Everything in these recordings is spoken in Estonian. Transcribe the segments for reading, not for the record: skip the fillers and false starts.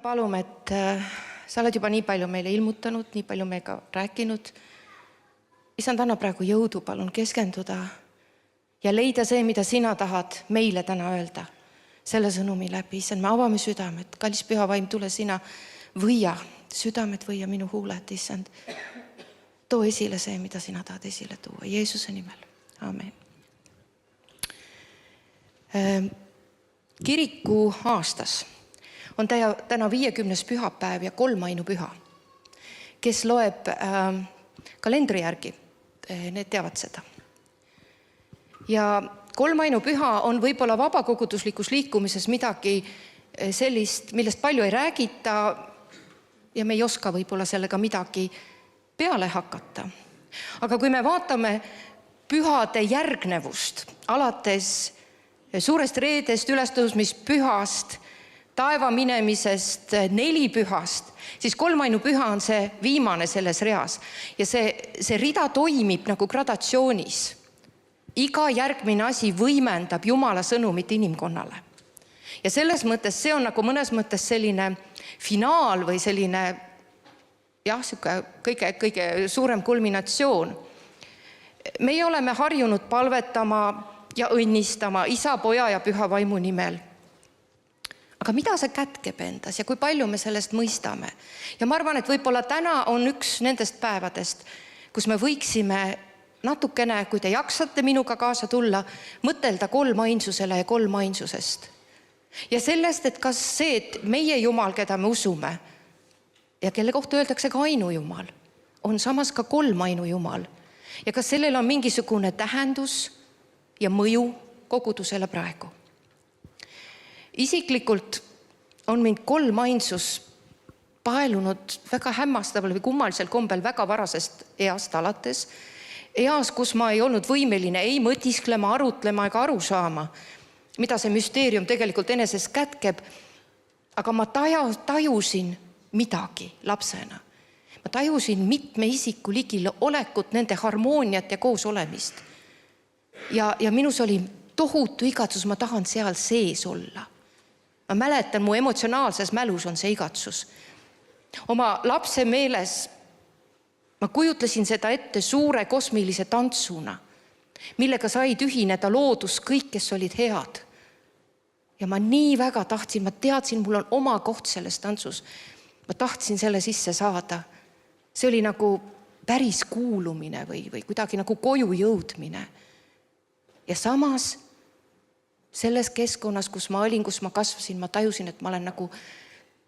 palume, et sa oled juba nii palju meile ilmutanud, nii palju meiega rääkinud. Isand, anna praegu jõudu, palun keskenduda ja leida see, mida sina tahad meile täna öelda selle sõnumi läbi. Isand, me avame südamed, kallis püha vaim, tule sina võia südamed, võia minu huuled, Isand. Too esile see, mida sina tahad esile tuua. Jeesuse nimel. Amen. Kiriku aastas on täna 50. pühapäev ja kolmainupüha. Kes loeb kalendri järgi, need teavad seda. Ja kolmainupüha on võib-olla vabakoguduslikus liikumises midagi sellist, millest palju ei räägita ja me ei oska võib-olla sellega midagi peale hakata. Aga kui me vaatame pühade järgnevust, alates suurest reedest, ülestõusmispühast, taeva minemisest, nelipühast, siis kolmainupüha on see viimane selles reas. Ja see rida toimib nagu gradatsioonis. Iga järgmine asi võimendab Jumala sõnumit inimkonnale. Ja selles mõttes see on nagu mõnes mõttes selline finaal või selline kõige suurem kulminatsioon. Meie oleme harjunud palvetama ja õnnistama Isa, Poja ja Püha Vaimu nimel. Aga mida see kätkeb endas ja kui palju me sellest mõistame? Ja ma arvan, et võib-olla täna on üks nendest päevadest, kus me võiksime natukene, kui te jaksate minuga kaasa tulla, mõtelda kolmainsusele ja kolmainsusest. Ja sellest, et kas see, et meie Jumal, keda me usume ja kelle kohta öeldakse ka ainujumal, on samas ka kolmainu Jumal. Ja kas sellel on mingisugune tähendus ja mõju kogudusele praegu. Isiklikult on mind kolmainsus paelunud väga hämmastaval või kummalisel kombel väga varasest east alates. Eas, kus ma ei olnud võimeline ei mõtisklema, arutlema ega aru saama, mida see müsteerium tegelikult eneses kätkeb. Aga ma tajusin midagi lapsena. Ma tajusin mitme isiku ligile olekut, nende harmooniat ja koos olemist. Ja minus oli tohutu igatsus, ma tahan seal sees olla. Ma mäletan, mu emotsionaalses mälus on see igatsus. Oma lapse meeles ma kujutlesin seda ette suure kosmilise tantsuna, millega said ühineda loodus kõik, kes olid head. Ja ma nii väga tahtsin, ma teadsin, mul on oma koht selles tantsus. Ma tahtsin selle sisse saada. See oli nagu päris kuulumine või kuidagi nagu koju jõudmine. Ja samas selles keskkonnas, kus ma olin, kus ma kasvasin, ma tajusin, et ma olen nagu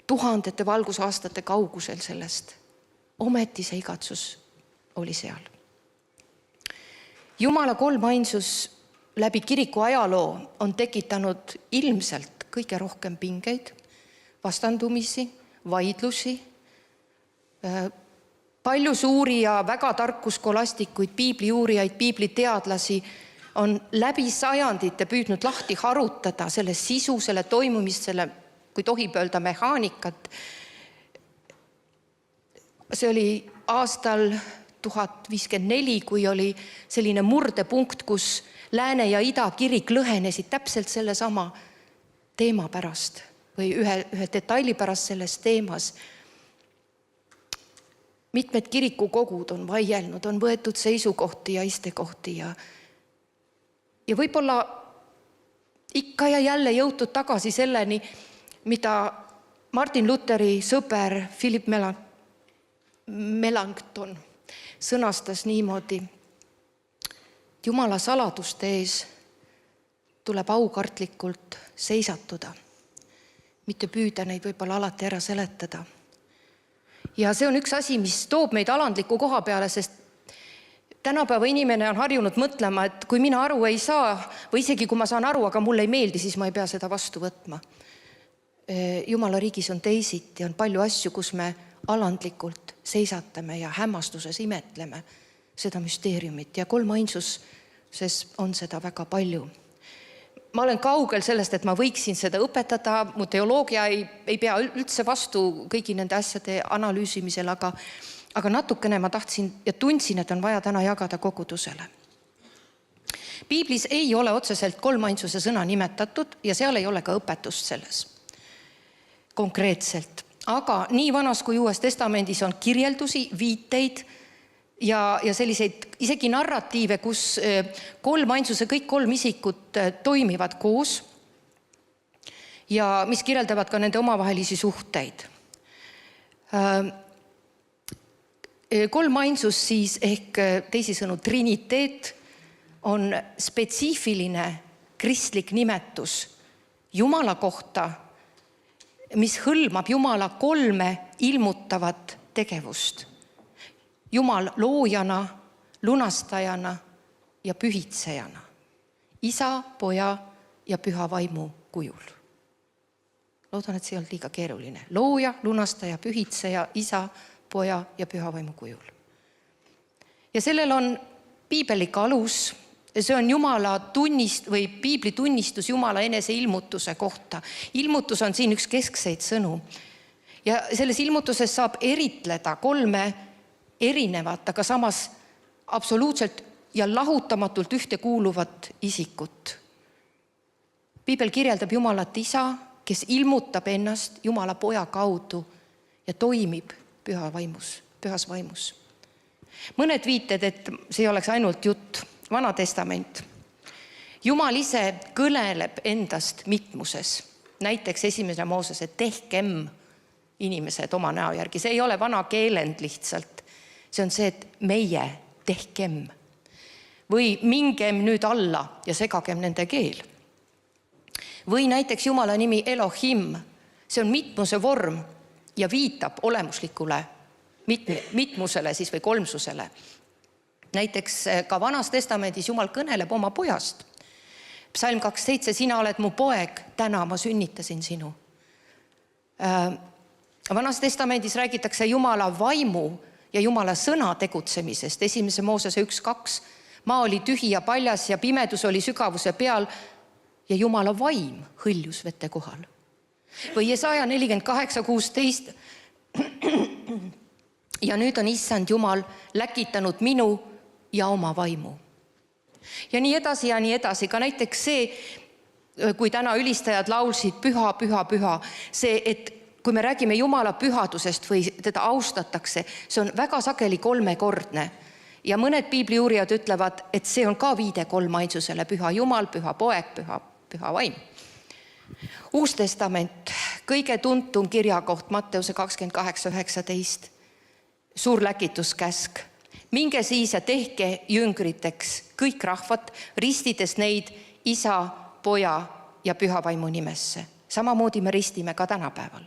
tuhandete valgusaastate kaugusel sellest. Ometi see igatsus oli seal. Jumala kolmainsus läbi kiriku ajaloo on tekitanud ilmselt kõige rohkem pingeid, vastandumisi, vaidlusi, palju suuri ja väga tarku skolastikuid, piibliuurijaid, piibliteadlasi on läbi sajandite püüdnud lahti harutada selle sisu, selle toimumist, selle, kui tohib öelda, mehaanikat. See oli aastal 1054, kui oli selline murdepunkt, kus Lääne ja Ida kirik lõhenesid täpselt selle sama teema pärast või ühe detaili pärast selles teemas. Mitmed kirikukogud on vaielnud, on võetud seisukohti ja istekohti ja võib-olla ikka ja jälle jõutud tagasi selleni, mida Martin Lutheri sõber Philip Melanchthon sõnastas niimoodi. Jumala saladuste ees tuleb aukartlikult seisatuda, mitte püüda neid võib-olla alati ära seletada. Ja see on üks asi, mis toob meid alandliku koha peale, sest tänapäeva inimene on harjunud mõtlema, et kui mina aru ei saa või isegi kui ma saan aru, aga mulle ei meeldi, siis ma ei pea seda vastu võtma. Jumala riigis on teisiti, on palju asju, kus me alandlikult seisatame ja hämmastuses imetleme seda müsteeriumit ja kolmainsuses on seda väga palju. Ma olen kaugel sellest, et ma võiksin seda õpetada, mu teoloogia ei pea üldse vastu kõigi nende asjade analüüsimisel, aga natukene ma tahtsin ja tundsin, et on vaja täna jagada kogudusele. Piiblis ei ole otseselt kolmainsuse sõna nimetatud ja seal ei ole ka õpetust selles konkreetselt. Aga nii Vanas kui Uues Testamendis on kirjeldusi, viiteid ja selliseid isegi narratiive, kus kolmainsuse kõik kolm isikut toimivad koos ja mis kirjeldavad ka nende omavahelisi suhteid. Kolmainsus siis ehk teisisõnu triniteet on spetsiifiline kristlik nimetus Jumala kohta, mis hõlmab Jumala kolme ilmutavat tegevust. Jumal loojana, lunastajana ja pühitsejana. Isa, poja ja püha vaimu kujul. Loodan, et see ei olnud liiga keeruline. Looja, lunastaja, pühitseja, isa, poja ja püha vaimu kujul. Ja sellel on piibellik alus. See on Jumala piibli tunnistus Jumala enese ilmutuse kohta. Ilmutus on siin üks keskseid sõnu. Ja selles ilmutuses saab eritleda kolme erinevat, aga samas absoluutselt ja lahutamatult ühtekuuluvat isikut. Piibel kirjeldab Jumalat isa, kes ilmutab ennast Jumala poja kaudu ja toimib pühas vaimus. Mõned viited, et see ei oleks ainult jutt. Vana testament. Jumal ise kõneleb endast mitmuses. Näiteks 1. Moosese tehkem inimesed oma näo järgi. See ei ole vana keelend lihtsalt. See on see, et meie tehkem. Või mingem nüüd alla ja segagem nende keel. Või näiteks Jumala nimi Elohim. See on mitmuse vorm ja viitab olemuslikule mitmusele siis või kolmsusele. Näiteks ka Vanas testamendis Jumal kõneleb oma pojast. Psalm 27, sina oled mu poeg, täna ma sünnitasin sinu. Vanas testamendis räägitakse Jumala vaimu ja Jumala sõna tegutsemisest. 1. Moosese 1-2. Maa oli tühi ja paljas ja pimedus oli sügavuse peal ja Jumala vaim hõljus vete kohal. Või Jesaja 48:16. Ja nüüd on issand Jumal läkitanud minu ja oma vaimu. Ja nii edasi ja nii edasi. Ka näiteks see, kui täna ülistajad laulsid püha, püha, püha, see, et kui me räägime Jumala pühadusest või teda austatakse, see on väga sageli kolmekordne. Ja mõned piibliuurijad ütlevad, et see on ka viide kolmainsusele, püha Jumal, püha poeg, püha vaim. Uus testament, kõige tuntum kirjakoht Matteuse 28:19, suur läkituskäsk. Minge siis ja tehke jüngriteks kõik rahvad, ristides neid isa, poja ja püha vaimu nimesse. Samamoodi me ristime ka tänapäeval.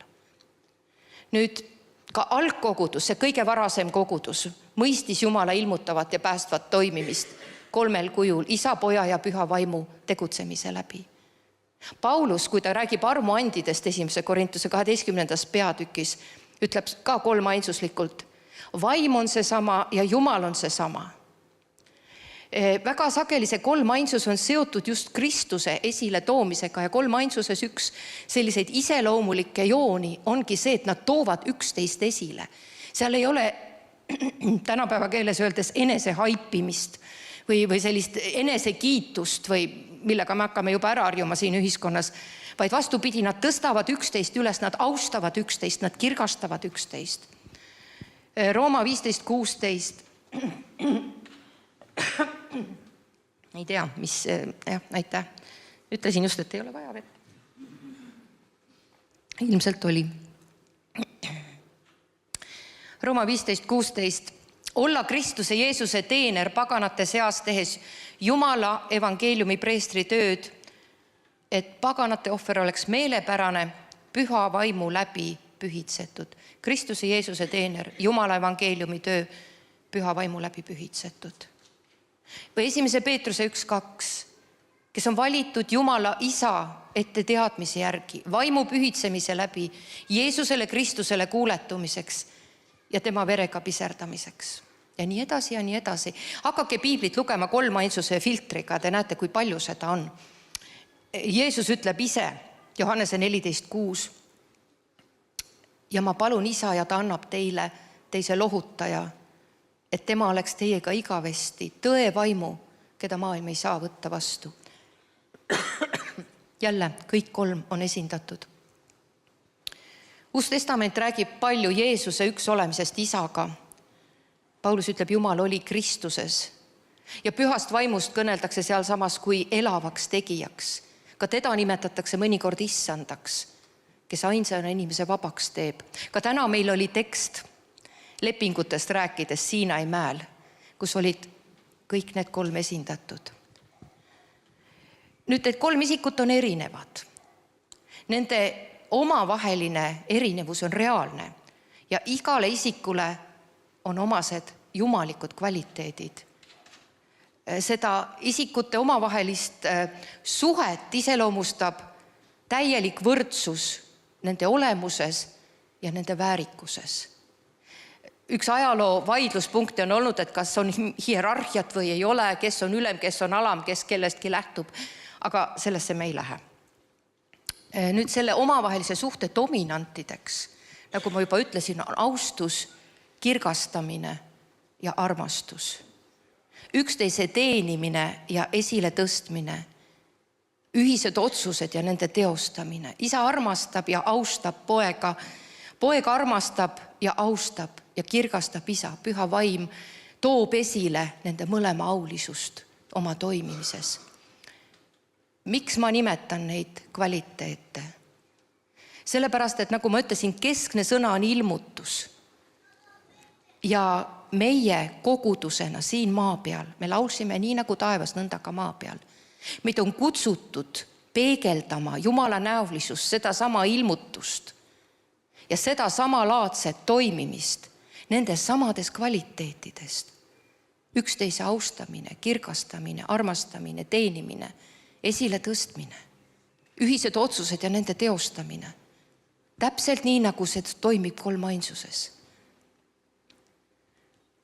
Nüüd ka algkogudus, see kõige varasem kogudus, mõistis Jumala ilmutavat ja päästvat toimimist kolmel kujul, isa, poja ja püha vaimu tegutsemise läbi. Paulus, kui ta räägib armuandidest 1. Korintuse 12. peatükis, ütleb ka kolmainsuslikult, vaim on see sama ja Jumal on see sama. Väga sageli see kolmainsus on seotud just Kristuse esile toomisega ja kolmainsuses üks selliseid iseloomulikke jooni ongi see, et nad toovad üksteist esile. Seal ei ole tänapäeva keeles öeldes enese haipimist või sellist enesekiitust või millega me hakkame juba ära harjuma siin ühiskonnas, vaid vastupidi, nad tõstavad üksteist üles, nad austavad üksteist, nad kirgastavad üksteist. Rooma 15:16. Ei tea, mis, aitäh. Ütlesin just, et ei ole vaja vett. Ilmselt oli. Rooma 15:16. Olla Kristuse Jeesuse teener paganate seas tehes Jumala evangeeliumi preestri tööd, et paganate ohver oleks meelepärane, püha vaimu läbi pühitsetud. Kristuse Jeesuse teener, Jumala evangeeliumi töö, püha vaimu läbi pühitsetud. Või 1. Peetruse 1:2, kes on valitud Jumala isa ette teadmise järgi, vaimu pühitsemise läbi, Jeesusele Kristusele kuuletumiseks ja tema verega piserdamiseks. Ja nii edasi ja nii edasi. Hakake piiblit lugema kolmainsuse filtriga, te näete, kui palju seda on. Jeesus ütleb ise, Johannese 14:6, ja ma palun isa ja ta annab teile teise lohutaja, et tema oleks teiega igavesti, tõe vaimu, keda maailm ei saa võtta vastu. Jälle, kõik kolm on esindatud. Uus Testament räägib palju Jeesuse üks olemisest isaga. Paulus ütleb, Jumal oli Kristuses ja pühast vaimust kõneldakse sealsamas kui elavaks tegijaks. Ka teda nimetatakse mõnikord issandaks, kes ainsana inimese vabaks teeb. Ka täna meil oli tekst lepingutest rääkides Siinai mäel, kus olid kõik need 3 esindatud. Nüüd, et 3 isikut on erinevad. Nende omavaheline erinevus on reaalne ja igale isikule on omased jumalikud kvaliteedid. Seda isikute omavahelist suhet iseloomustab täielik võrdsus nende olemuses ja nende väärikuses. Üks ajaloo vaidluspunkti on olnud, et kas on hierarhiat või ei ole, kes on ülem, kes on alam, kes kellestki lähtub, aga sellesse me ei lähe. Nüüd selle omavahelise suhte dominantideks, nagu ma juba ütlesin, on austus, kirgastamine ja armastus. Üksteise teenimine ja esile tõstmine, ühised otsused ja nende teostamine. Isa armastab ja austab poega, poeg armastab ja austab ja kirgastab isa. Püha vaim toob esile nende mõlema aulisust oma toimimises. Miks ma nimetan neid kvaliteete? Sellepärast, et nagu ma ütlesin, keskne sõna on ilmutus. Ja meie kogudusena siin maa peal, me laulsime nii nagu taevas, nõnda ka maa peal. Meid on kutsutud peegeldama Jumala näolisust, seda sama ilmutust ja seda sama laadset toimimist nendes samades kvaliteetidest. Üksteise austamine, kirgastamine, armastamine, teenimine, esile tõstmine, ühised otsused ja nende teostamine. Täpselt nii, nagu see toimib kolmainsuses.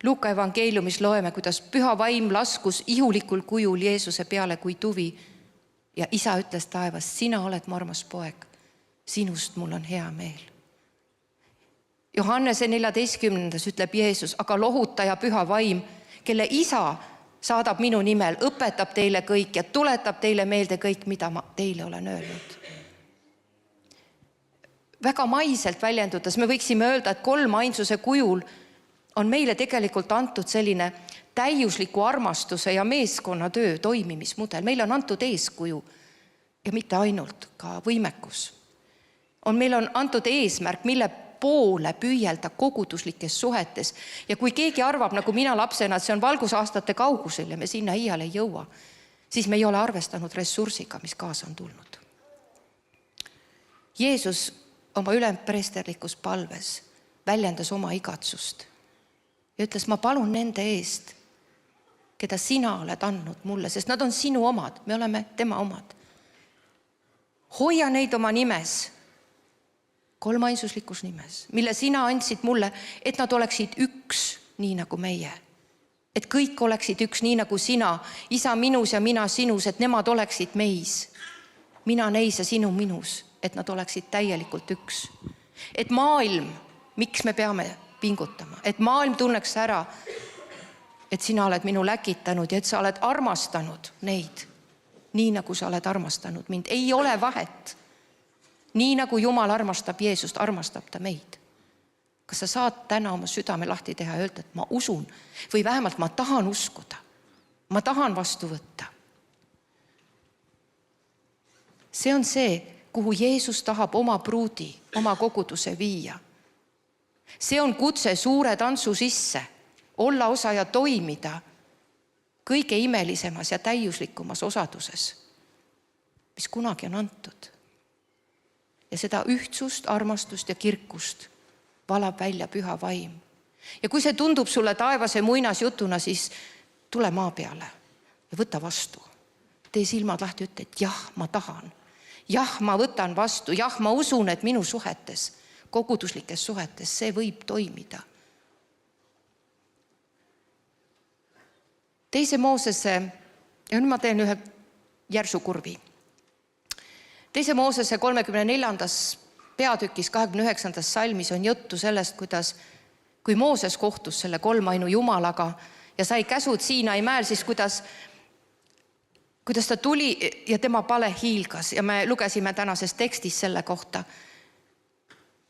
Luuka evangeeliumis loeme, kuidas püha vaim laskus ihulikul kujul Jeesuse peale kui tuvi ja isa ütles taevast, sina oled mu armas poeg, sinust mul on hea meel. Johannese 14. ütleb Jeesus, aga lohutaja püha vaim, kelle isa saadab minu nimel, õpetab teile kõik ja tuletab teile meelde kõik, mida ma teile olen öelnud. Väga maiselt väljendudes me võiksime öelda, et kolmainsuse kujul on meile tegelikult antud selline täiusliku armastuse ja meeskonnatöö toimimismudel. Meile on antud eeskuju ja mitte ainult, ka võimekus. Meil on antud eesmärk, mille poole püüelda koguduslikes suhetes. Ja kui keegi arvab, nagu mina lapsena, et see on valgusaastate kaugusel ja me sinna iial ei jõua, siis me ei ole arvestanud ressursiga, mis kaasa on tulnud. Jeesus oma ülempreesterlikus palves väljendas oma igatsust ja ütles, ma palun nende eest, keda sina oled andnud mulle, sest nad on sinu omad, me oleme tema omad. Hoia neid oma nimes, kolmainsuslikus nimes, mille sina andsid mulle, et nad oleksid üks, nii nagu meie. Et kõik oleksid üks, nii nagu sina, isa minus ja mina sinus, et nemad oleksid meis. Mina neis ja sinu minus, et nad oleksid täielikult üks. Et maailm, miks me peame pingutama, et maailm tunneks ära, et sina oled minu läkitanud ja et sa oled armastanud neid, nii nagu sa oled armastanud mind. Ei ole vahet. Nii nagu Jumal armastab Jeesust, armastab ta meid. Kas sa saad täna oma südame lahti teha ja öelda, et ma usun või vähemalt ma tahan uskuda, ma tahan vastu võtta. See on see, kuhu Jeesus tahab oma pruudi, oma koguduse viia. See on kutse suure tantsu sisse, olla osa ja toimida kõige imelisemas ja täiuslikumas osaduses, mis kunagi on antud. Ja seda ühtsust, armastust ja kirkust valab välja püha vaim. Ja kui see tundub sulle taevase muinasjutuna, siis tule maa peale ja võta vastu. Tee silmad lahti, ütle, et jah, ma tahan. Jah, ma võtan vastu. Jah, ma usun, et minu suhetes, koguduslikes suhetes, see võib toimida. Teise Moosese, ja nüüd ma teen ühe järsu kurvi. Teise Moosese 34. peatükis 29. salmis on juttu sellest, kui Mooses kohtus selle kolmainu Jumalaga ja sai käsud Siinai mäel, siis kuidas ta tuli ja tema pale hiilgas ja me lugesime tänases tekstis selle kohta.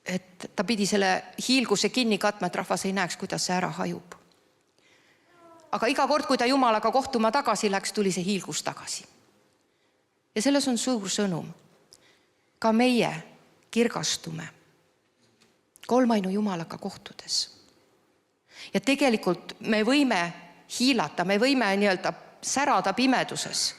et ta pidi selle hiilguse kinni katma, et rahvas ei näeks, kuidas see ära hajub. Aga iga kord, kui ta Jumalaga kohtuma tagasi läks, tuli see hiilgus tagasi. Ja selles on suur sõnum. Ka meie kirgastume kolmainu Jumalaga kohtudes. Ja tegelikult me võime hiilata, me võime nii-öelda särada pimeduses,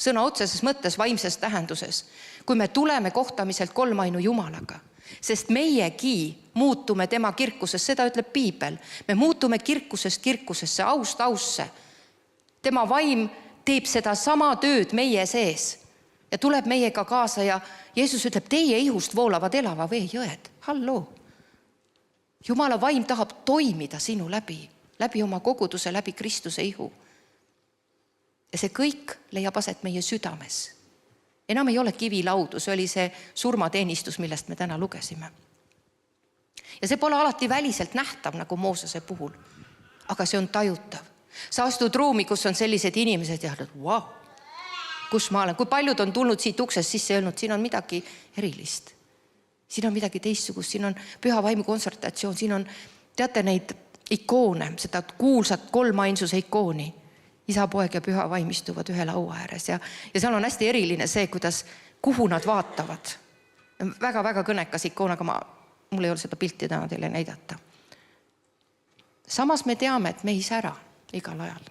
sõna otseses mõttes, vaimses tähenduses, kui me tuleme kohtamiselt kolmainu Jumalaga. Sest meiegi muutume tema kirkuses, seda ütleb Piibel. Me muutume kirkusest kirkusesse, aust ausse. Tema vaim teeb seda sama tööd meie sees ja tuleb meiega kaasa ja Jeesus ütleb, teie ihust voolavad elava vee jõed. Halloo! Jumala vaim tahab toimida sinu läbi oma koguduse, läbi Kristuse ihu. Ja see kõik leiab aset meie südames. Enam ei ole kivilaudu, see oli see surmateenistus, millest me täna lugesime. Ja see pole alati väliselt nähtav, nagu Moosese puhul, aga see on tajutav. Sa astud ruumi, kus on sellised inimesed ja wow, kus ma olen, kui paljud on tulnud siit uksest sisse ja öelnud, siin on midagi erilist. Siin on midagi teistsugust, siin on püha vaimu konsultatsioon, siin on, teate neid ikoone, seda kuulsat kolmainsuse ikooni. Isa, poeg ja püha vaim istuvad ühe laua ääres ja seal on hästi eriline see, kuhu nad vaatavad. Väga-väga kõnekas ikoon, aga mul ei ole seda pilti täna teile näidata. Samas me teame, et me ei sära igal ajal.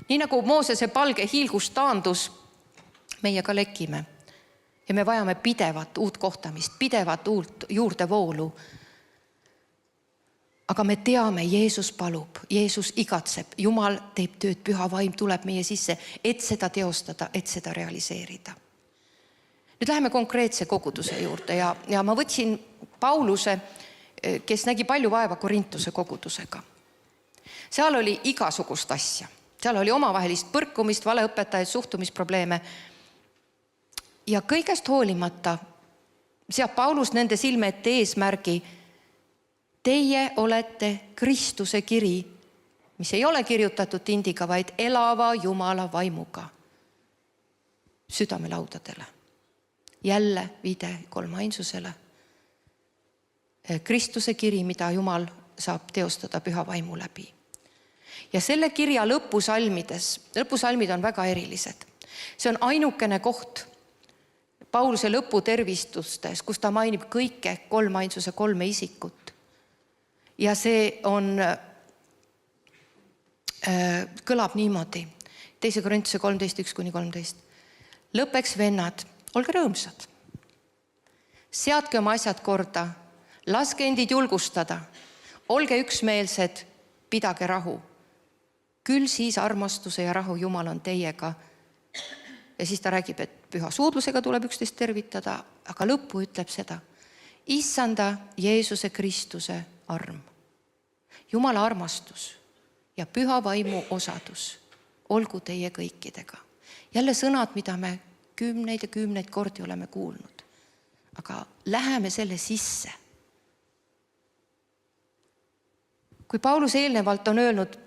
Nii nagu Moosese palge hiilgus taandus, meie ka lekime. Ja me vajame pidevat uut kohtamist, pidevat uut juurdevoolu. Aga me teame, Jeesus palub, Jeesus igatseb, Jumal teeb tööd, püha vaim tuleb meie sisse, et seda teostada, et seda realiseerida. Nüüd läheme konkreetse koguduse juurde ja ma võtsin Pauluse, kes nägi palju vaeva Korintuse kogudusega. Seal oli igasugust asja. Seal oli omavahelist põrkumist, valeõpetajaid, suhtumisprobleeme. Ja kõigest hoolimata seab Paulus nende silme ette eesmärgi. Teie olete Kristuse kiri, mis ei ole kirjutatud tindiga, vaid elava Jumala vaimuga südamelaudadele. Jälle viide kolmainsusele. Kristuse kiri, mida Jumal saab teostada püha vaimu läbi. Ja selle kirja lõpusalmid on väga erilised. See on ainukene koht Pauluse lõputervistustes, kus ta mainib kõike kolmainsuse kolme isikut. Ja see kõlab niimoodi. 2. Korintuse 13:1-13. Lõpeks vennad, olge rõõmsad. Seadke oma asjad korda, laske endid julgustada, olge üksmeelsed, pidage rahu. Küll siis armastuse ja rahu Jumal on teiega. Ja siis ta räägib, et püha suudlusega tuleb üksteist tervitada, aga lõppu ütleb seda. Issanda Jeesuse Kristuse arm, Jumala armastus ja püha vaimu osadus olgu teie kõikidega. Jälle sõnad, mida me kümneid ja kümneid kordi oleme kuulnud. Aga läheme selle sisse. Kui Paulus eelnevalt on öelnud,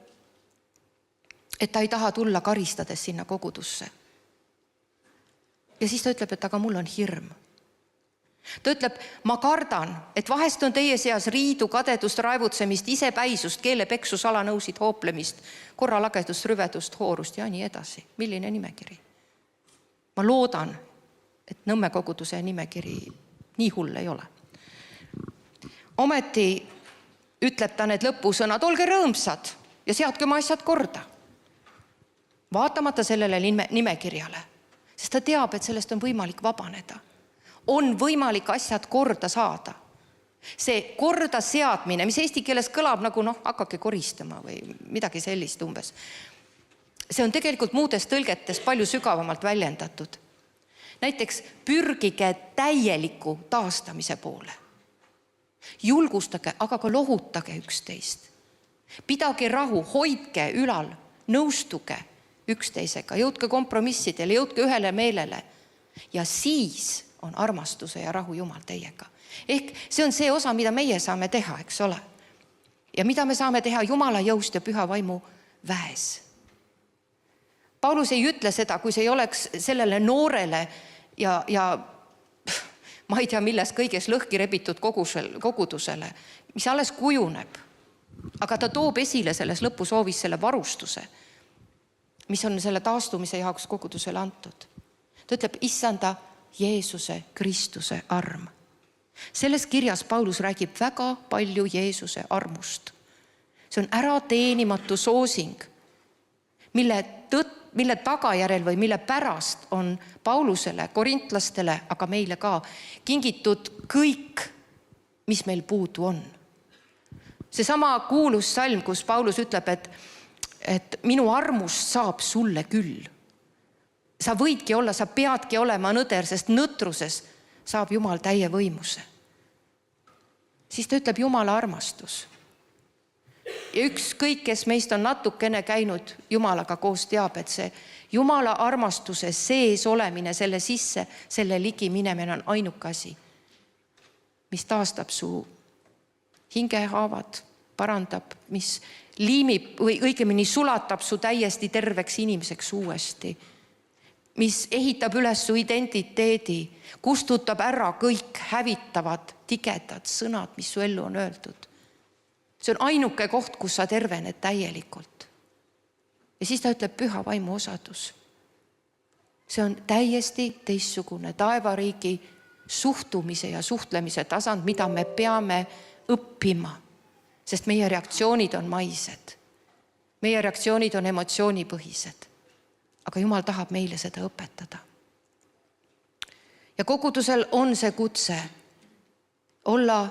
et ta ei taha tulla karistades sinna kogudusse. Ja siis ta ütleb, et aga mul on hirm. Ta ütleb, ma kardan, et vahest on teie seas riidu, kadedust, raevutsemist, isepäisust, keelepeksu, salanõusid, hooplemist, korralagedust, rüvedust, hoorust ja nii edasi. Milline nimekiri? Ma loodan, et Nõmme koguduse nimekiri nii hull ei ole. Ometi ütleb ta need lõpusõnad, olge rõõmsad ja seadke oma asjad korda. Vaatamata sellele nimekirjale, sest ta teab, et sellest on võimalik vabaneda. On võimalik asjad korda saada. See korda seadmine, mis eesti keeles kõlab nagu hakake koristama või midagi sellist umbes. See on tegelikult muudes tõlgetes palju sügavamalt väljendatud. Näiteks pürgige täieliku taastamise poole. Julgustage, aga ka lohutage üksteist. Pidage rahu, hoidke ülal, nõustuge üksteisega, jõudke kompromissidele, jõudke ühele meelele. Ja siis on armastuse ja rahu Jumal teiega. Ehk see on see osa, mida meie saame teha, eks ole. Ja mida me saame teha Jumala jõust ja püha vaimu väes. Paulus ei ütle seda, kui see ei oleks sellele noorele ja ma ei tea, milles kõiges lõhki rebitud kogudusele, mis alles kujuneb. Aga ta toob esile selles lõpusoovis selle varustuse, mis on selle taastumise jaoks kogudusele antud. Ta ütleb, issanda Jeesuse Kristuse arm. Selles kirjas Paulus räägib väga palju Jeesuse armust. See on ärateenimatu soosing, mille tagajärel või mille pärast on Paulusele, korintlastele, aga meile ka kingitud kõik, mis meil puudu on. Seesama kuulus salm, kus Paulus ütleb, et minu armust saab sulle küll. Sa võidki olla, sa peadki olema nõder, sest nõtruses saab Jumal täie võimuse. Siis ta ütleb Jumala armastus. Ja ükskõik, kes meist on natukene käinud Jumalaga koos, teab, et see Jumala armastuse sees olemine, selle sisse, selle ligi minemine on ainuke asi, mis taastab su hingehaavad, parandab, mis liimib või õigemini sulatab su täiesti terveks inimeseks uuesti, mis ehitab üles su identiteedi, kustutab ära kõik hävitavad, tigedad sõnad, mis su ellu on öeldud. See on ainuke koht, kus sa tervened täielikult. Ja siis ta ütleb püha vaimu osadus. See on täiesti teistsugune taevariigi suhtumise ja suhtlemise tasand, mida me peame õppima, sest meie reaktsioonid on maised. Meie reaktsioonid on emotsioonipõhised. Aga Jumal tahab meile seda õpetada. Ja kogudusel on see kutse olla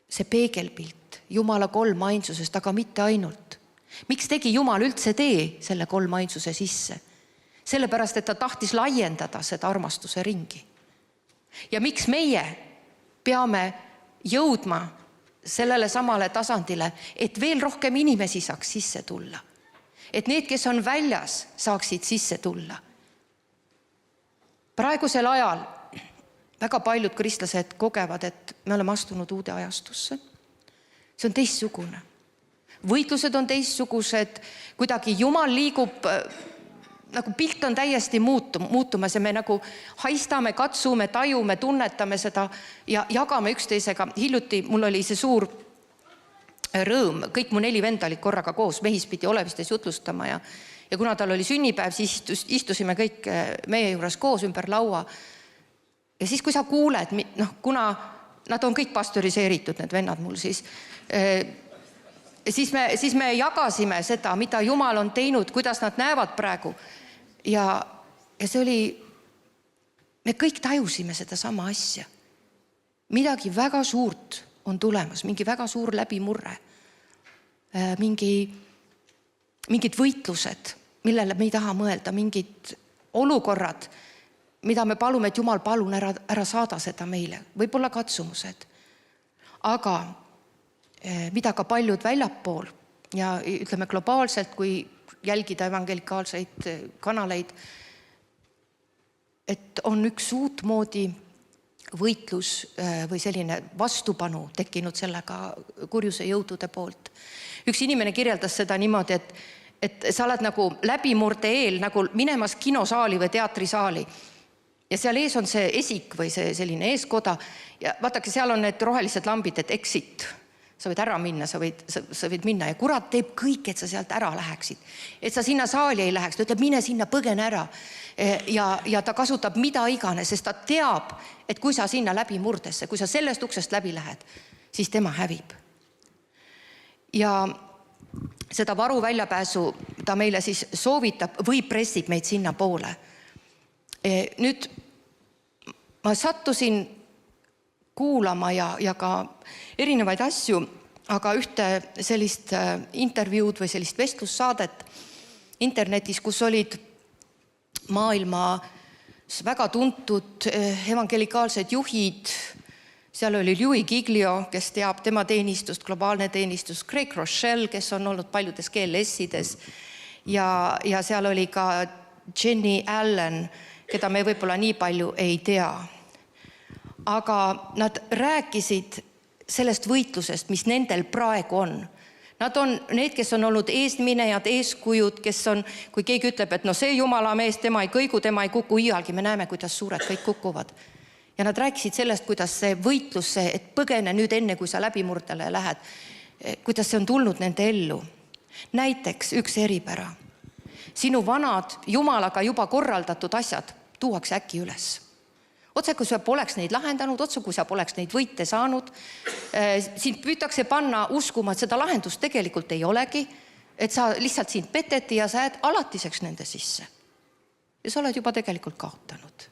see peegelpilt Jumala kolmainsusest, aga mitte ainult. Miks tegi Jumal üldse tee selle kolmainsuse sisse? Sellepärast, et ta tahtis laiendada seda armastuse ringi. Ja miks meie peame jõudma sellele samale tasandile, et veel rohkem inimesi saaks sisse tulla? Et need, kes on väljas, saaksid sisse tulla. Praegusel ajal väga paljud kristlased kogevad, et me oleme astunud uude ajastusse. See on teistsugune. Võitlused on teistsugused, kuidagi Jumal liigub, nagu pilt on täiesti muutumas ja me nagu haistame, katsume, tajume, tunnetame seda ja jagame üksteisega. Hiljuti mul oli see suur rõõm, kõik mu 4 venda olid korraga koos Mehispidi Olevistes jutlustama ja kuna tal oli sünnipäev, siis istusime kõik meie juures koos ümber laua. Ja siis, kui sa kuuled, kuna nad on kõik pastoriseeritud, need vennad mul siis me jagasime seda, mida Jumal on teinud, kuidas nad näevad praegu. Ja see oli, me kõik tajusime seda sama asja. Midagi väga suurt on tulemas, mingi väga suur läbimurre, mingid võitlused, millele me ei taha mõelda, mingid olukorrad, mida me palume, et Jumal palun ära saada seda meile, võib-olla katsumused. Aga mida ka paljud väljapool ja ütleme globaalselt, kui jälgida evangelikaalseid kanaleid, et on üks uut moodi võitlus või selline vastupanu tekkinud sellega kurjuse jõudude poolt. Üks inimene kirjeldas seda niimoodi, et sa oled nagu läbimurde eel nagu minemas kinosaali või teatrisaali. Ja seal ees on see esik või see selline eeskoda ja vaadake, seal on need rohelised lambid, et exit. Sa võid ära minna, sa võid minna ja kurat teeb kõik, et sa sealt ära läheksid. Et sa sinna saali ei läheks, ta ütleb, mine sinna, põgene ära. Ja ta kasutab mida iganes, sest ta teab, et kui sa sinna läbi murdesse, kui sa sellest uksest läbi lähed, siis tema hävib. Ja seda varu väljapääsu ta meile siis soovitab või pressib meid sinna poole. Nüüd ma sattusin kuulama ja ka erinevaid asju, aga ühte sellist intervjuud või sellist vestlussaadet internetis, kus olid maailma väga tuntud evangelikaalsed juhid. Seal oli Louis Giglio, kes teab tema teenistust, globaalne teenistus, Craig Rochelle, kes on olnud paljudes GLS-ides ja seal oli ka Jenny Allen, keda me võib-olla nii palju ei tea. Aga nad rääkisid sellest võitlusest, mis nendel praegu on. Nad on need, kes on olnud eesminejad, eeskujud, kes on, kui keegi ütleb, et no see Jumala mees, tema ei kõigu, tema ei kuku iialgi, me näeme, kuidas suured kõik kukuvad. Ja nad rääkisid sellest, kuidas see võitlus, et põgene nüüd enne, kui sa läbimurdele lähed, kuidas see on tulnud nende ellu. Näiteks üks eripära. Sinu vanad Jumalaga juba korraldatud asjad tuuakse äkki üles. Otse, kui sa poleks neid lahendanud, otse, kui sa poleks neid võite saanud, sind püütakse panna uskuma, et seda lahendust tegelikult ei olegi, et sa lihtsalt sind peteti ja sa jääd alatiseks nende sisse. Ja sa oled juba tegelikult kaotanud.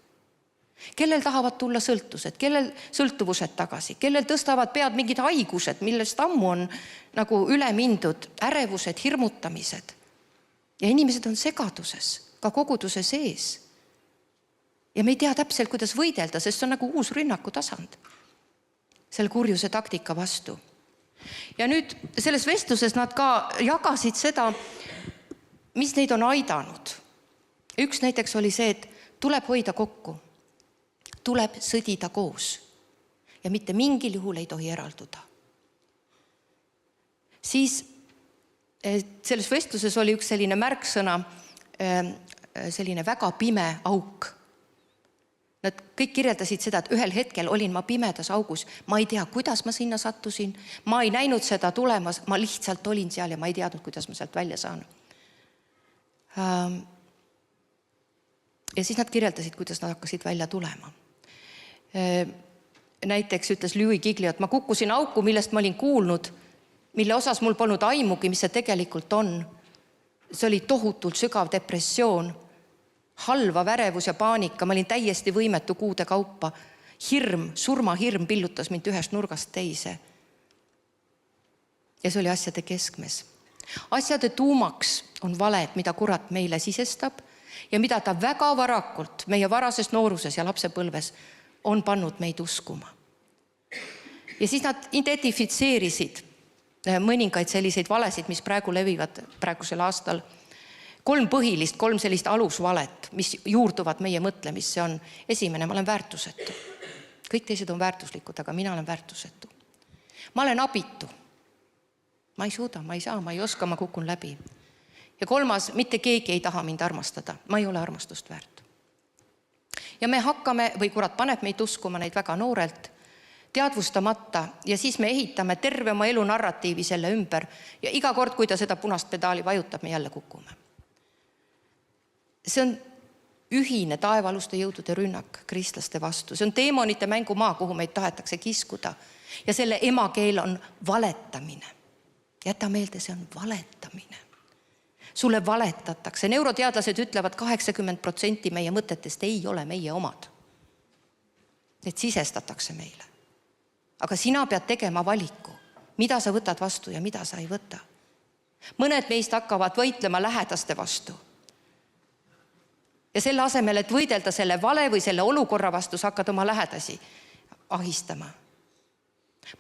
Kellel tahavad tulla sõltused, kellel sõltuvused tagasi, kellel tõstavad pead mingid haigused, millest ammu on nagu üle mindud, ärevused, hirmutamised. Ja inimesed on segaduses, ka koguduse sees. Ja me ei tea täpselt, kuidas võidelda, sest see on nagu uus rünnaku tasand selle kurjuse taktika vastu. Ja nüüd selles vestluses nad ka jagasid seda, mis neid on aidanud. Üks näiteks oli see, et tuleb hoida kokku, tuleb sõdida koos ja mitte mingil juhul ei tohi eralduda. Siis selles vestluses oli üks selline märksõna, selline väga pime auk. Nad kõik kirjeldasid seda, et ühel hetkel olin ma pimedas augus. Ma ei tea, kuidas ma sinna sattusin. Ma ei näinud seda tulemas. Ma lihtsalt olin seal ja ma ei teadnud, kuidas ma sealt välja saan. Ja siis nad kirjeldasid, kuidas nad hakkasid välja tulema. Näiteks ütles Louis Giglio, et ma kukkusin auku, millest ma olin kuulnud, mille osas mul polnud aimugi, mis see tegelikult on. See oli tohutult sügav depressioon, halva värevus ja paanika, ma olin täiesti võimetu kuude kaupa. Hirm, surmahirm pillutas mind ühest nurgast teise. Ja see oli asjade keskmes. Asjade tuumaks on valed, mida kurat meile sisestab ja mida ta väga varakult meie varases nooruses ja lapsepõlves on pannud meid uskuma. Ja siis nad identifitseerisid mõningaid selliseid valesid, mis praegu levivad praegusel aastal. 3 põhilist, 3 sellist alusvalet, mis juurduvad meie mõtlemisse on. Esimene, ma olen väärtusetu. Kõik teised on väärtuslikud, aga mina olen väärtusetu. Ma olen abitu. Ma ei suuda, ma ei saa, ma ei oska, ma kukun läbi. Ja 3, mitte keegi ei taha mind armastada. Ma ei ole armastust väärt. Ja me hakkame, või kurat paneb meid uskuma neid väga noorelt, teadvustamata ja siis me ehitame terve oma elu narratiivi selle ümber ja iga kord, kui ta seda punast pedaali vajutab, me jälle kukume. See on ühine taevaluste jõudude rünnak kristlaste vastu. See on teemonite mängumaa, kuhu meid tahetakse kiskuda. Ja selle emakeel on valetamine. Jäta meelde, see on valetamine. Sulle valetatakse. Neuroteadlased ütlevad, 80% meie mõtetest ei ole meie omad. Need sisestatakse meile. Aga sina pead tegema valiku, mida sa võtad vastu ja mida sa ei võta. Mõned meist hakkavad võitlema lähedaste vastu. Ja selle asemel, et võidelda selle vale või selle olukorra vastu, sa hakkad oma lähedasi ahistama.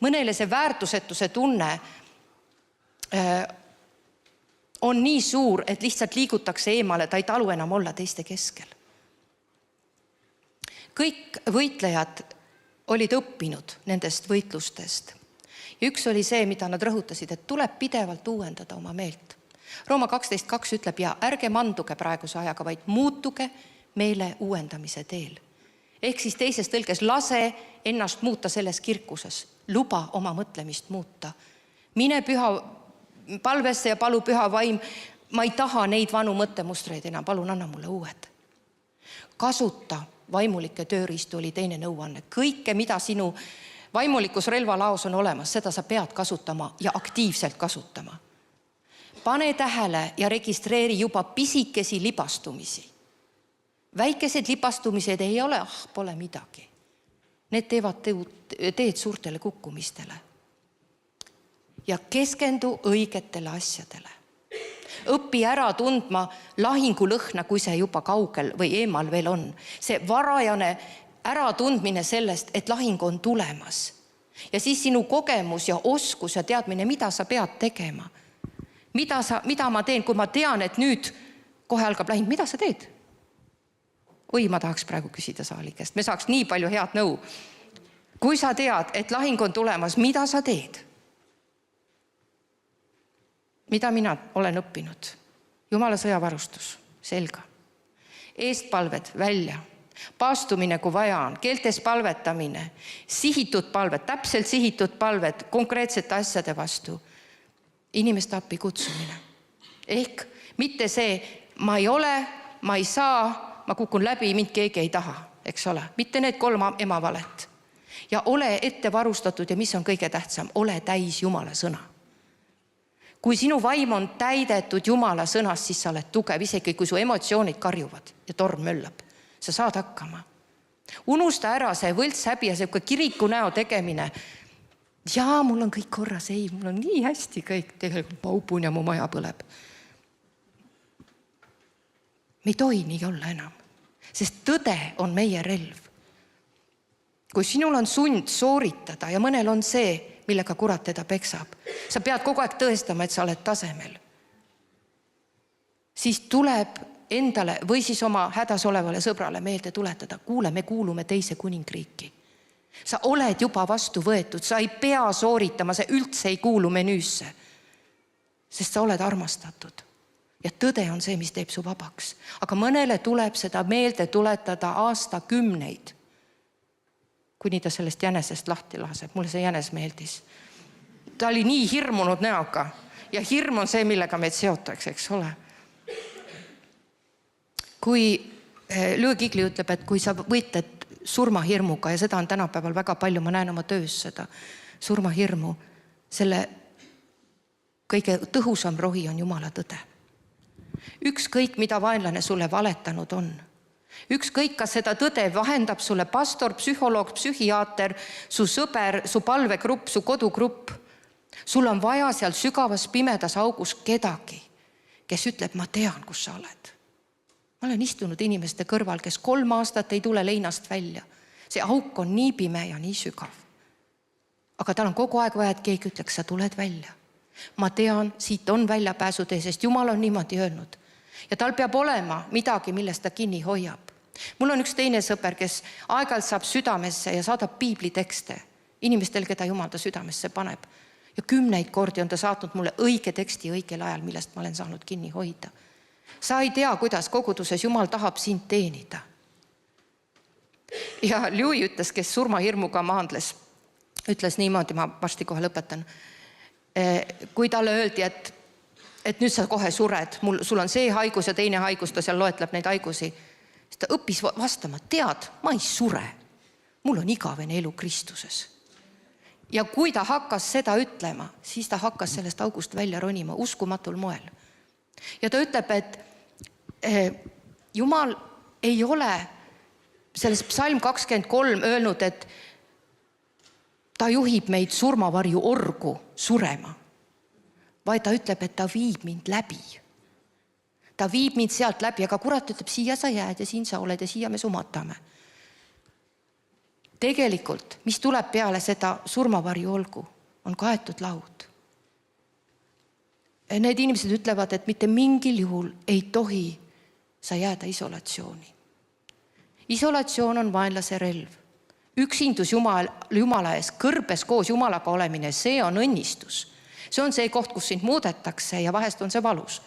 Mõnele see väärtusetuse tunne on nii suur, et lihtsalt liigutakse eemale, ta ei talu enam olla teiste keskel. Kõik võitlejad olid õppinud nendest võitlustest. Ja üks oli see, mida nad rõhutasid, et tuleb pidevalt uuendada oma meelt. Rooma 12.2 ütleb, ja ärge manduge praeguse ajaga, vaid muutuge meele uuendamise teel. Ehk siis teises tõlges lase ennast muuta selles kirkuses. Luba oma mõtlemist muuta. Mine püha palvesse ja palu püha vaim. Ma ei taha neid vanu mõttemustreid enam. Palun anna mulle uued. Kasuta vaimulikke tööriistu oli teine nõuanne. Kõike, mida sinu vaimulikus relvalaos on olemas, seda sa pead kasutama ja aktiivselt kasutama. Pane tähele ja registreeri juba pisikesi libastumisi. Väikesed libastumised ei ole, pole midagi. Need teevad teed suurtele kukkumistele. Ja keskendu õigetele asjadele. Õpi ära tundma lahingulõhna, kui see juba kaugel või eemal veel on. See varajane äratundmine sellest, et lahing on tulemas. Ja siis sinu kogemus ja oskus ja teadmine, mida sa pead tegema. Mida ma teen, kui ma tean, et nüüd kohe algab lahing, mida sa teed? Oi, ma tahaks praegu küsida saali käest. Me saaks nii palju head nõu. Kui sa tead, et lahing on tulemas, mida sa teed? Mida mina olen õppinud? Jumala sõjavarustus, selga. Eestpalved välja. Paastumine, kui vaja on, keeltes palvetamine, sihitud palved, täpselt sihitud palved konkreetsete asjade vastu. Inimeste appi kutsumine. Ehk mitte see, ma ei ole, ma ei saa, ma kukun läbi, mind keegi ei taha, eks ole. Mitte need 3 emavalet. Ja ole ette varustatud ja mis on kõige tähtsam, ole täis Jumala sõna. Kui sinu vaim on täidetud Jumala sõnast, siis sa oled tugev, isegi kui su emotsioonid karjuvad ja torm möllab. Sa saad hakkama. Unusta ära see võlts häbi ja see kiriku näo tegemine. Jaa, mul on kõik korras, ei, mul on nii hästi kõik, tegelikult ma upun ja mu maja põleb. Me ei tohi nii olla enam, sest tõde on meie relv. Kui sinul on sund sooritada ja mõnel on see, millega kurat teda peksab, sa pead kogu aeg tõestama, et sa oled tasemel. Siis tuleb endale või siis oma hädas olevale sõbrale meelde tuletada, kuule, me kuulume teise kuningriiki. Sa oled juba vastu võetud, sa ei pea sooritama, see üldse ei kuulu menüüsse, sest sa oled armastatud. Ja tõde on see, mis teeb su vabaks. Aga mõnele tuleb seda meelde tuletada aastakümneid, kuni ta sellest jänesest lahti laseb. Mulle see jänes meeldis. Ta oli nii hirmunud näoga ja hirm on see, millega meid seotakse, eks ole. Kui Louis Gigli ütleb, et kui sa võitled surmahirmuga ja seda on tänapäeval väga palju, ma näen oma töös seda surmahirmu, selle kõige tõhusam rohi on Jumala tõde. Ükskõik, mida vaenlane sulle valetanud on. Ükskõik, kas seda tõde vahendab sulle pastor, psühholoog, psühhiaater, su sõber, su palvegrupp, su kodugrupp. Sul on vaja seal sügavas pimedas augus kedagi, kes ütleb, ma tean, kus sa oled. Ma olen istunud inimeste kõrval, kes 3 aastat ei tule leinast välja. See auk on nii pime ja nii sügav. Aga tal on kogu aeg vaja, et keegi ütleks, sa tuled välja. Ma tean, siit on väljapääsutee, sest Jumal on niimoodi öelnud. Ja tal peab olema midagi, millest ta kinni hoiab. Mul on üks teine sõber, kes aeg-ajalt saab südamesse ja saadab piiblitekste inimestel, keda Jumal ta südamesse paneb. Ja 10 kordi on ta saatnud mulle õige teksti õigel ajal, millest ma olen saanud kinni hoida. Sa ei tea, kuidas koguduses Jumal tahab sind teenida. Ja Louis ütles, kes surmahirmuga maandles, ütles niimoodi, ma varsti kohe lõpetan. Kui talle öeldi, et nüüd sa kohe sured, sul on see haigus ja teine haigus, ta seal loetleb neid haigusi. Siis ta õppis vastama, tead, ma ei sure. Mul on igavene elu Kristuses. Ja kui ta hakkas seda ütlema, siis ta hakkas sellest august välja ronima uskumatul moel. Ja ta ütleb, et Jumal ei ole selles psalm 23 öelnud, et ta juhib meid surmavarju orgu surema, vaid ta ütleb, et ta viib mind läbi. Ta viib mind sealt läbi, aga kurat ütleb, siia sa jääd ja siin sa oled ja siia me sumatame. Tegelikult, mis tuleb peale seda surmavarju olgu, on kaetud laud. Need inimesed ütlevad, et mitte mingil juhul ei tohi sa jääda isolatsiooni. Isolatsioon on vaenlase relv. Üksindus Jumala ees, kõrbes koos Jumalaga olemine, see on õnnistus. See on see koht, kus sind muudetakse ja vahest on see valus.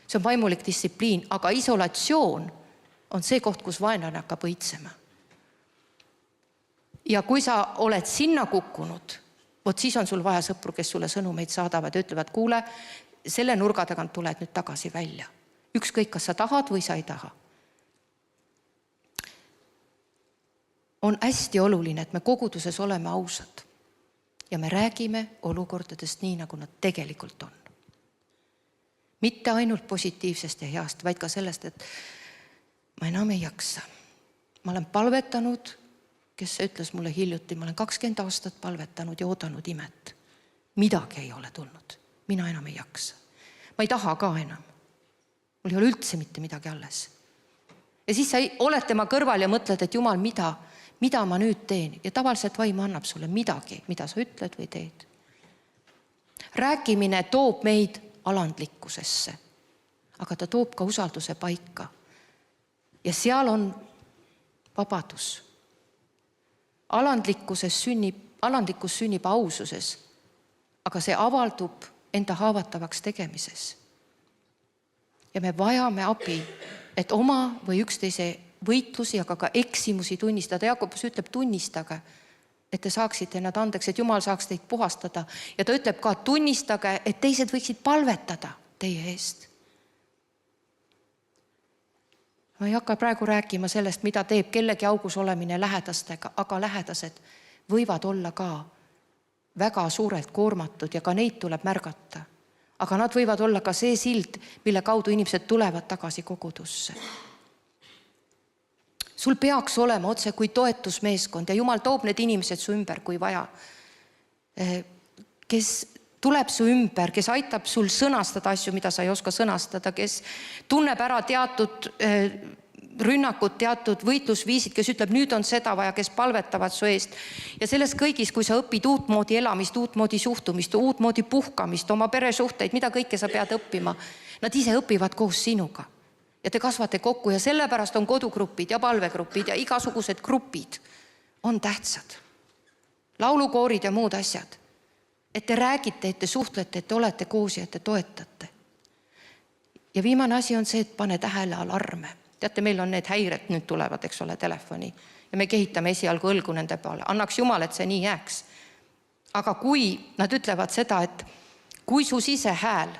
See on vaimulik distsipliin, aga isolatsioon on see koht, kus vaenlane hakkab õitsema. Ja kui sa oled sinna kukkunud, siis on sul vaja sõpru, kes sulle sõnumeid saadavad ja ütlevad, kuule, selle nurga tagant tuled nüüd tagasi välja. Ükskõik, kas sa tahad või sa ei taha. On hästi oluline, et me koguduses oleme ausad ja me räägime olukordadest nii, nagu nad tegelikult on. Mitte ainult positiivsest ja heast, vaid ka sellest, et ma enam ei jaksa. Ma olen palvetanud, kes ütles mulle hiljuti, ma olen 20 aastat palvetanud ja oodanud imet. Midagi ei ole tulnud. Mina enam ei jaksa. Ma ei taha ka enam. Mul ei ole üldse mitte midagi alles. Ja siis sa oled tema kõrval ja mõtled, et Jumal, mida ma nüüd teen? Ja tavaliselt vaim annab sulle midagi, mida sa ütled või teed. Rääkimine toob meid alandlikkusesse, aga ta toob ka usalduse paika. Ja seal on vabadus. Alandlikkus sünnib aususes, aga see avaldub enda haavatavaks tegemises. Ja me vajame abi, et oma või üksteise võitlusi, aga ka eksimusi tunnistada. Jakobus ütleb, tunnistage, et te saaksite nad andeks, et Jumal saaks teid puhastada. Ja ta ütleb ka, tunnistage, et teised võiksid palvetada teie eest. Ma ei hakka praegu rääkima sellest, mida teeb kellegi augus olemine lähedastega, aga lähedased võivad olla ka väga suurelt koormatud ja ka neid tuleb märgata. Aga nad võivad olla ka see sild, mille kaudu inimesed tulevad tagasi kogudusse. Sul peaks olema otse kui toetusmeeskond ja Jumal toob need inimesed su ümber, kui vaja. Kes tuleb su ümber, kes aitab sul sõnastada asju, mida sa ei oska sõnastada, kes tunneb ära teatud rünnakud, teatud võitlusviisid, kes ütleb, nüüd on seda vaja, kes palvetavad su eest. Ja selles kõigis, kui sa õpid uutmoodi elamist, uutmoodi suhtumist, uutmoodi puhkamist, oma peresuhteid, mida kõike sa pead õppima, nad ise õpivad koos sinuga. Ja te kasvate kokku ja sellepärast on kodugrupid ja palvegrupid ja igasugused grupid on tähtsad. Laulukoorid ja muud asjad. Et te räägite, et te suhtlete, et te olete koos ja et te toetate. Ja viimane asi on see, et pane tähele alarme. Teate, meil on need häired nüüd tulevad, eks ole, telefoni. Ja me kehitame esialgu õlgu nende peale. Annaks Jumal, et see nii jääks. Aga kui nad ütlevad seda, et kui su sisehääl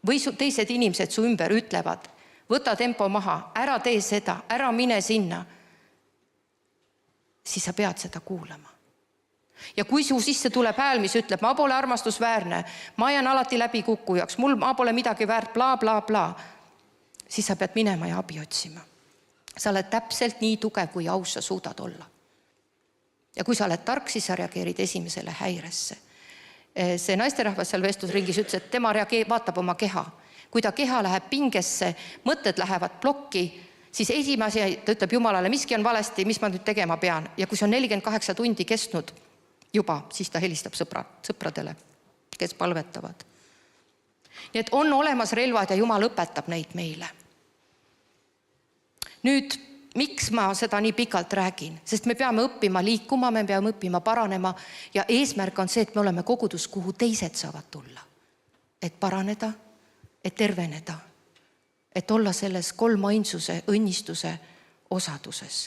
või teised inimesed su ümber ütlevad, võta tempo maha, ära tee seda, ära mine sinna, siis sa pead seda kuulama. Ja kui su sisse tuleb hääl, mis ütleb, ma pole armastusväärne, ma jään alati läbi kukkujaks, ma pole midagi väärt, bla, bla, bla, siis sa pead minema ja abi otsima. Sa oled täpselt nii tugev, kui aus sa suudad olla. Ja kui sa oled tark, siis sa reageerid esimesele häiresse. See naisterahvas seal vestlusringis ütles, et tema vaatab oma keha. Kui ta keha läheb pingesse, mõtted lähevad plokki, siis esimese ta ütleb Jumalale, miski on valesti, mis ma nüüd tegema pean. Ja kui see on 48 tundi kestnud juba, siis ta helistab sõpradele, kes palvetavad. Nii et on olemas relvad ja Jumal õpetab neid meile. Nüüd, miks ma seda nii pikalt räägin? Sest me peame õppima liikuma, me peame õppima paranema ja eesmärk on see, et me oleme kogudus, kuhu teised saavad tulla. Et paraneda, et terveneda, et olla selles kolmainsuse, õnnistuse osaduses.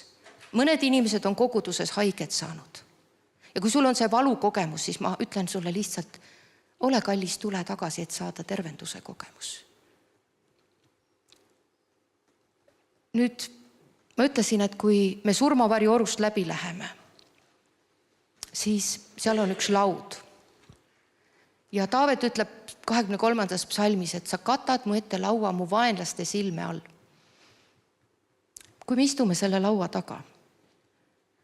Mõned inimesed on koguduses haiget saanud. Ja kui sul on see valukogemus, siis ma ütlen sulle lihtsalt, ole kallis, tule tagasi, et saada tervenduse kogemus. Nüüd ma ütlesin, et kui me surmavari orust läbi läheme, siis seal on üks laud. Ja Taavet ütleb 23. psalmis, et sa katad mu ette laua mu vaenlaste silme all. Kui me istume selle laua taga,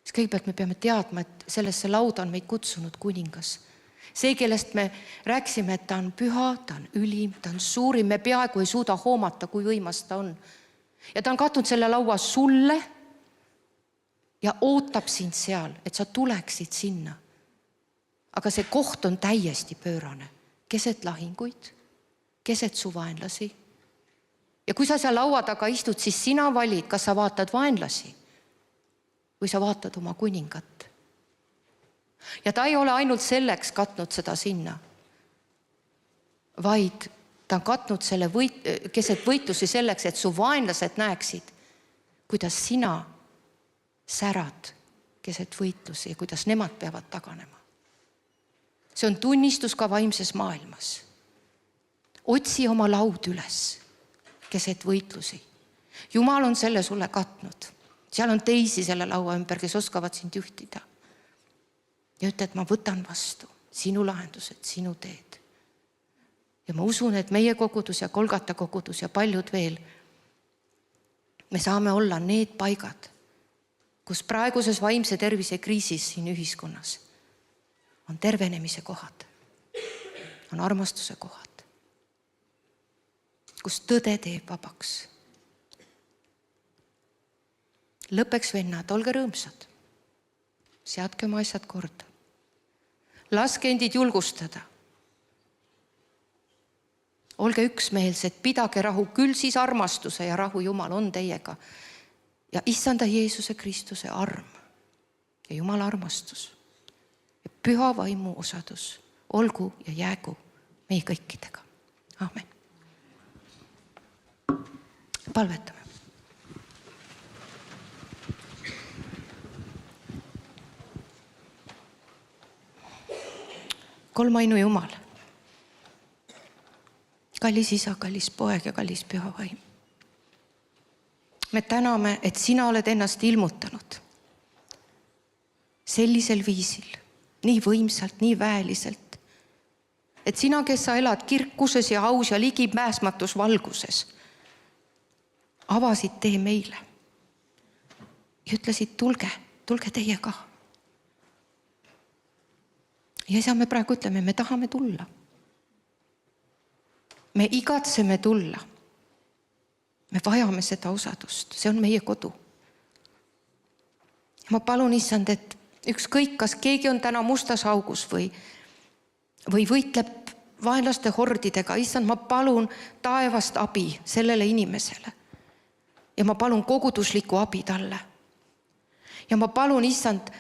siis kõigepealt me peame teadma, et sellesse lauda on meid kutsunud kuningas. See, kellest me rääksime, et ta on püha, ta on ülim, ta on suurim, me peaaegu ei suuda hoomata, kui võimas ta on. Ja ta on katnud selle laua sulle ja ootab sind seal, et sa tuleksid sinna. Aga see koht on täiesti pöörane. Keset lahinguid, keset su vaenlasi. Ja kui sa seal laua taga istud, siis sina valid, kas sa vaatad vaenlasi või sa vaatad oma kuningat. Ja ta ei ole ainult selleks katnud seda sinna, vaid ta on katnud selle keset võitlusi selleks, et su vaenlased näeksid, kuidas sina särad keset võitlusi ja kuidas nemad peavad taganema. See on tunnistus ka vaimses maailmas. Otsi oma laud üles keset võitlusi. Jumal on selle sulle katnud. Seal on teisi selle laua ümber, kes oskavad sind juhtida. Ja ütled, ma võtan vastu sinu lahendused, sinu teed. Ja ma usun, et meie kogudus ja Golgata kogudus ja paljud veel, me saame olla need paigad, kus praeguses vaimse tervise kriisis siin ühiskonnas on tervenemise kohad, on armastuse kohad, kus tõde teeb vabaks. Lõpeks vennad, olge rõõmsad, seadke oma asjad korda, laske endid julgustada, olge üksmeelsed, pidage rahu, küll siis armastuse ja rahu Jumal on teiega ja issanda Jeesuse Kristuse arm ja Jumala armastus ja püha vaimu osadus olgu ja jäägu meie kõikidega. Amen. Palvetame. kolmainu Jumal, kallis Isa, kallis Poeg ja kallis Püha Vaim. Me täname, et sina oled ennast ilmutanud sellisel viisil, nii võimsalt, nii väeliselt, et sina, kes sa elad kirkuses ja aus ja ligipääsmatus valguses, avasid tee meile ja ütlesid, tulge teie ka. Ja Isa, me praegu ütleme, me tahame tulla. Me igatseme tulla. Me vajame seda osadust, see on meie kodu. Ma palun, Issand, et ükskõik, kas keegi on täna mustas augus või võitleb vaenlaste hordidega. Issand, ma palun taevast abi sellele inimesele. Ja ma palun koguduslikku abi talle. Ja ma palun, Issand,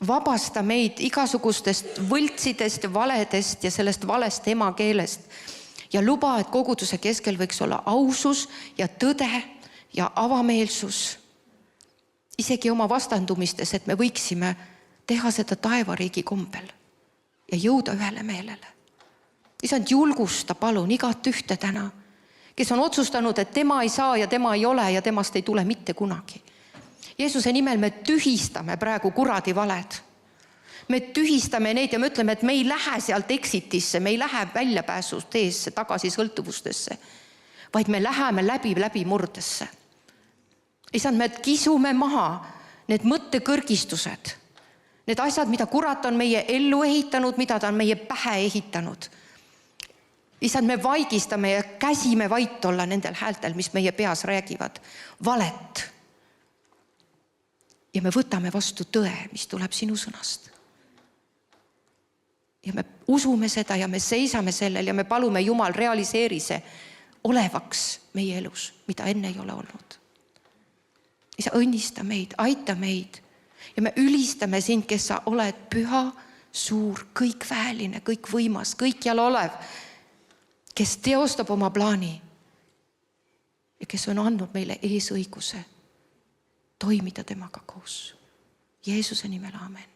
vabasta meid igasugustest võltsidest ja valedest ja sellest valest emakeelest. Ja luba, et koguduse keskel võiks olla ausus ja tõde ja avameelsus. Isegi oma vastandumistes, et me võiksime teha seda taevariigi kombel ja jõuda ühele meelele. Issand, julgusta palun igat ühte täna, kes on otsustanud, et tema ei saa ja tema ei ole ja temast ei tule mitte kunagi. Jeesuse nimel me tühistame praegu kuradi valed. Me tühistame neid ja me ütleme, et me ei lähe sealt exitisse, me ei lähe väljapääsusteesse, tagasi sõltuvustesse, vaid me läheme läbi murdesse. Issand, me kisume maha need mõttekõrgistused, need asjad, mida kurat on meie ellu ehitanud, mida ta on meie pähe ehitanud. Issand, me vaigistame ja käsime vait olla nendel häältel, mis meie peas räägivad. Valet. Ja me võtame vastu tõe, mis tuleb sinu sõnast. Ja me usume seda ja me seisame sellel ja me palume Jumal realiseeri see olevaks meie elus, mida enne ei ole olnud. Isa, õnnista meid, aita meid ja me ülistame sind, kes sa oled püha, suur, kõikväeline, kõikvõimas, kõikjal olev, kes teostab oma plaani ja kes on andnud meile eesõiguse toimida temaga koos. Jeesuse nimel, aamen.